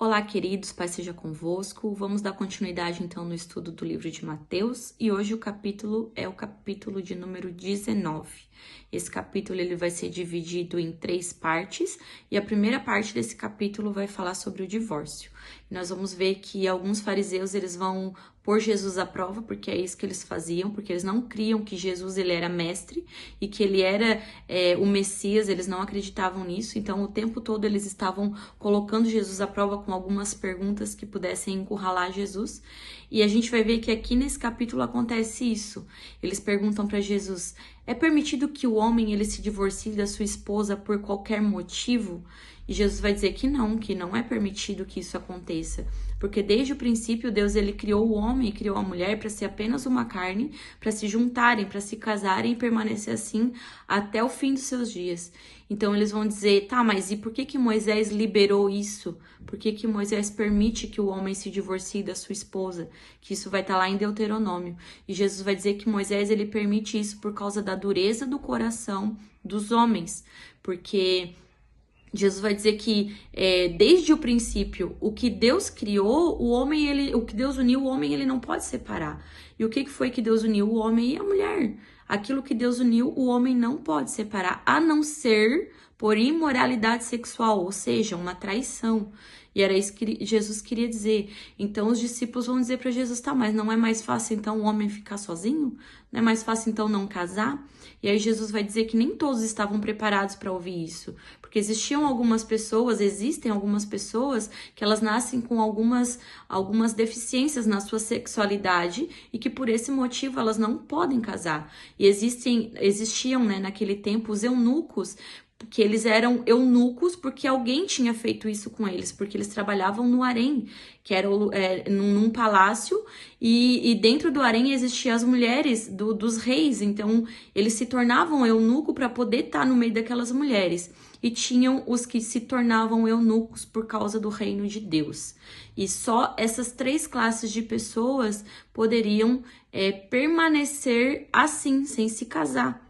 Olá, queridos, Pai seja convosco. Vamos dar continuidade, então, no estudo do livro de Mateus. E hoje o capítulo é o capítulo de número 19. Esse capítulo ele vai ser dividido em 3 partes. E a primeira parte desse capítulo vai falar sobre o divórcio. E nós vamos ver que alguns fariseus eles vão pôr Jesus à prova, porque é isso que eles faziam, porque eles não criam que Jesus ele era mestre e que ele era o Messias, eles não acreditavam nisso. Então, o tempo todo eles estavam colocando Jesus à prova com algumas perguntas que pudessem encurralar Jesus. E a gente vai ver que aqui nesse capítulo acontece isso. Eles perguntam para Jesus: é permitido que o homem ele se divorcie da sua esposa por qualquer motivo? E Jesus vai dizer que não é permitido que isso aconteça. Porque desde o princípio Deus ele criou o homem e criou a mulher para ser apenas uma carne, para se juntarem, para se casarem e permanecer assim até o fim dos seus dias. Então eles vão dizer: tá, mas e por que Moisés liberou isso? Por que Moisés permite que o homem se divorcie da sua esposa? Que isso vai estar lá em Deuteronômio. E Jesus vai dizer que Moisés ele permite isso por causa da dureza do coração dos homens. Porque Jesus vai dizer que desde o princípio, o que Deus criou, o que Deus uniu, o homem ele não pode separar. E o que foi que Deus uniu? O homem e a mulher. Aquilo que Deus uniu, o homem não pode separar, a não ser por imoralidade sexual, ou seja, uma traição. E era isso que Jesus queria dizer. Então os discípulos vão dizer para Jesus: tá, mas não é mais fácil então o homem ficar sozinho? Não é mais fácil então não casar? E aí Jesus vai dizer que nem todos estavam preparados para ouvir isso. Porque existem algumas pessoas que elas nascem com algumas deficiências na sua sexualidade e que por esse motivo elas não podem casar. E existiam, né, naquele tempo os eunucos, que eles eram eunucos porque alguém tinha feito isso com eles, porque eles trabalhavam no harém, que era num palácio, e dentro do harém existiam as mulheres dos reis, então eles se tornavam eunuco para poder estar no meio daquelas mulheres. E tinham os que se tornavam eunucos por causa do reino de Deus. E só essas 3 classes de pessoas poderiam permanecer assim, sem se casar.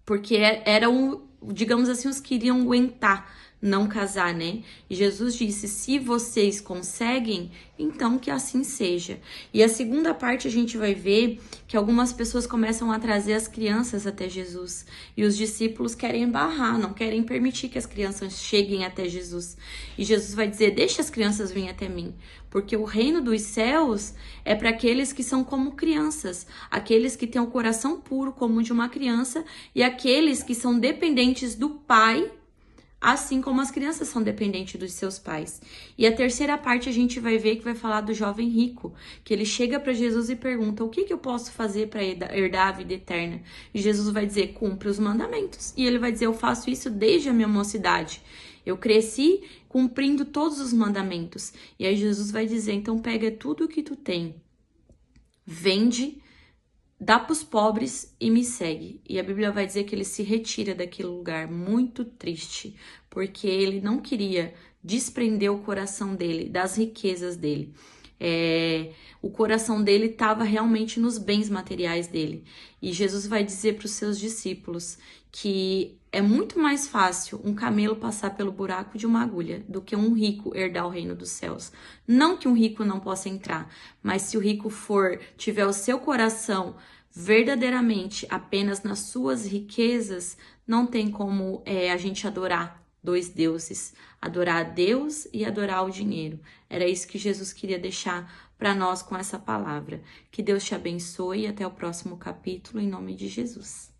Porque eram, digamos assim, os que iriam aguentar não casar, né? E Jesus disse: se vocês conseguem, então que assim seja. E a segunda parte a gente vai ver que algumas pessoas começam a trazer as crianças até Jesus. E os discípulos querem barrar, não querem permitir que as crianças cheguem até Jesus. E Jesus vai dizer: deixa as crianças virem até mim. Porque o reino dos céus é para aqueles que são como crianças. Aqueles que têm o coração puro como o de uma criança. E aqueles que são dependentes do Pai, assim como as crianças são dependentes dos seus pais. E a terceira parte a gente vai ver que vai falar do jovem rico, que ele chega para Jesus e pergunta: o que eu posso fazer para herdar a vida eterna? E Jesus vai dizer: cumpre os mandamentos. E ele vai dizer: eu faço isso desde a minha mocidade. Eu cresci cumprindo todos os mandamentos. E aí Jesus vai dizer: então pega tudo o que tu tem, vende, dá para os pobres e me segue. E a Bíblia vai dizer que ele se retira daquele lugar muito triste, porque ele não queria desprender o coração dele das riquezas dele. O coração dele estava realmente nos bens materiais dele. E Jesus vai dizer para os seus discípulos que é muito mais fácil um camelo passar pelo buraco de uma agulha do que um rico herdar o reino dos céus. Não que um rico não possa entrar, mas se o rico tiver o seu coração verdadeiramente apenas nas suas riquezas, não tem como a gente adorar 2 deuses, adorar a Deus e adorar o dinheiro. Era isso que Jesus queria deixar para nós com essa palavra. Que Deus te abençoe e até o próximo capítulo, em nome de Jesus.